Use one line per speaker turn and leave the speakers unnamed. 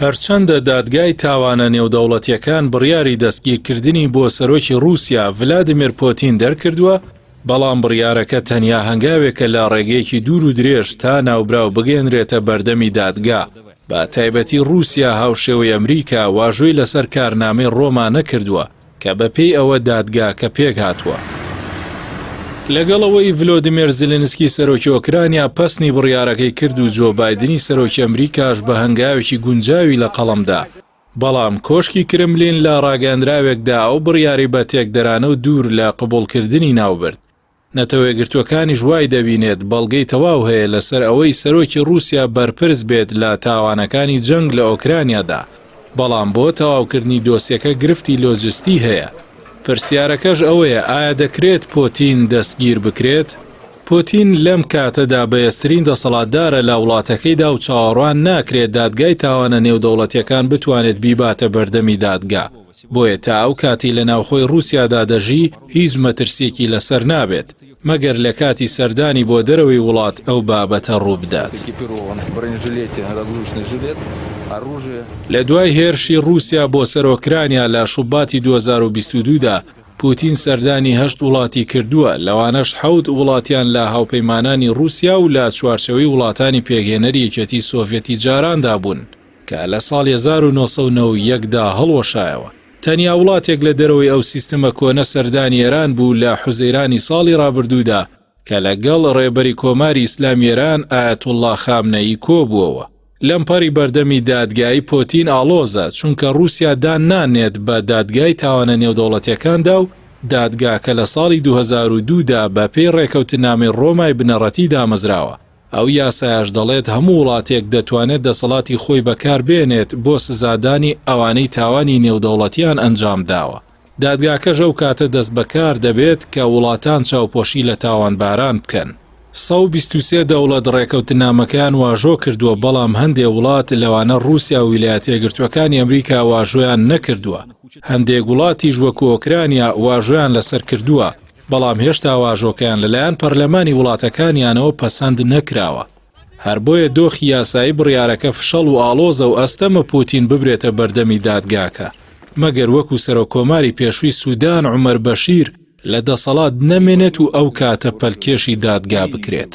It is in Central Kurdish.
هەرچەندە دادگای تاوانە نێودەوڵەتیەکان بڕیاری دەستگیرکردنی بۆ سەرۆکی رووسیا ڤلادیمیر پۆتین دەرکردووە، بەڵام بڕیارەکە تەنیا هەنگاوێکە لە ڕێگەیەکی دوور و درێژ تا ناوبراو بگەێنرێتە بەردەمی دادگا. بە تایبەتی رووسیا هاوشێوەی ئەمریکا واژۆی لەسەر کارنامەی ڕۆما نەکردووە کە بەپێی ئەوە دادگاکە پێک هاتووە. لەگەڵەوەی ڤلۆدیمیر زیلنسکی سەرۆکی ئۆکرانیا پەسنی بڕیارەکەی کرد و جۆ بایدنی سەرۆکی ئەمریکاش بە هەنگاوێکی گونجاوی لە قەڵەمدا. بەڵام کۆشکی کرملین لە ڕاگەاندراوێکدا ئەو بڕیاری بە تێکدەرانە و دوور لە قبوڵکردنی ناوبرد. نەتەوەیەگرتوەکانی ژوای دەبینێت بەڵگەی تەواو هەیە لەسەر ئەوەی سەرۆکی رووسیا بەرپرس بێت لە تاوانەکانی جەنگ لە ئۆکرانیادا، بەڵام بۆ تەواوکردنی دۆسیەکە گرفتی لۆجستی هەیە. پرسیارەکەش ئەوەیە ئایا دەکرێت پۆتین دەستگیر بکرێت؟ پۆتین لەم کاتەدا بەهێزترین دەسەڵاتدارە لە وڵاتەکەیدا و چاوەڕوان ناکرێت دادگای تاوانە نێودەوڵەتیەکان بتوانێت بیباتە بەردەمی دادگا. بۆیە تا ئەو کاتی لە ناوخۆی رووسیادا دەژی هیچ مەترسیەکی لەسەر نابێت مەگەر لە کاتی سەردانی بۆ دەرەوەی وڵات ئەو بابەتە ڕووبدات. لە دوای هێرشی رووسیا بۆ سەر ئۆکرانیا لە شوباتی 2022دا پوتین سەردانی 8 وڵاتی کردووە، لەوانەش 7 وڵاتیان لە هاوپەیمانانی رووسیا و لە چوارچەوەی وڵاتانی پێگەێنەری یەکێتی سۆڤێتی جاراندا بوون کە لە ساڵی 1991دا هەڵوەشایەوە. تەنیا وڵاتێک لە دەرەوەی ئەو سیستەمە کۆنە سەردانی ئێران بوو لە حوزەیرانی ساڵی ڕابردوودا کە لەگەڵ ڕێبەری کۆماری ئیسلامی ئێران ئایەتوڵڵا خامنەئی کۆبووەوە. لەم پەڕی بەردەمی دادگایی پۆتین ئاڵۆزە چونکە رووسیا دان نانێت بە دادگای تاوانە نێودەوڵەتیەکاندا و دادگاکە لە ساڵی 2002دا بە پێی ڕێکەوتنامەی ڕۆمای بنەڕەتی دامەزراوە. ئەو یاسایش دەڵێت هەموو وڵاتێک دەتوانێت دەسەڵاتی خۆی بەکار بێنێت بۆ سزادانی ئەوانەی تاوانی نێودەوڵەتیان ئەنجام داوە. دادگاکەش ئەو کاتە دەست بەکار دەبێت کە وڵاتان چاوپۆشی لە تاوانباران بکەن. 123 دەوڵەت ڕێکەوتنامەکان واژۆ کردووە، بەڵام هەندێک وڵات لەوانە رووسیا و ویلایەتە یەکگرتووەکانی ئەمریکا واژۆیان نەکردووە. هەندێک وڵاتیش وەکو ئۆکرانیا واژۆیان لەسەر کردووە، بەڵام هێشتا واژۆکەیان لەلایەن پەرلەمانی وڵاتەکانیانەوە پەسەند نەکراوە. هەر بۆیە دۆخی یاسایی بڕیارەکە فشەڵ و ئاڵۆزە و ئەستەمە پوتین ببرێتە بەردەمی دادگاکە، مەگەر وەکو سەرۆکۆماری پێشووی سوودان عومەر بەشیر لە دەسەڵات نەمێنێت و ئەو کاتە پەلکێشی دادگا بکرێت.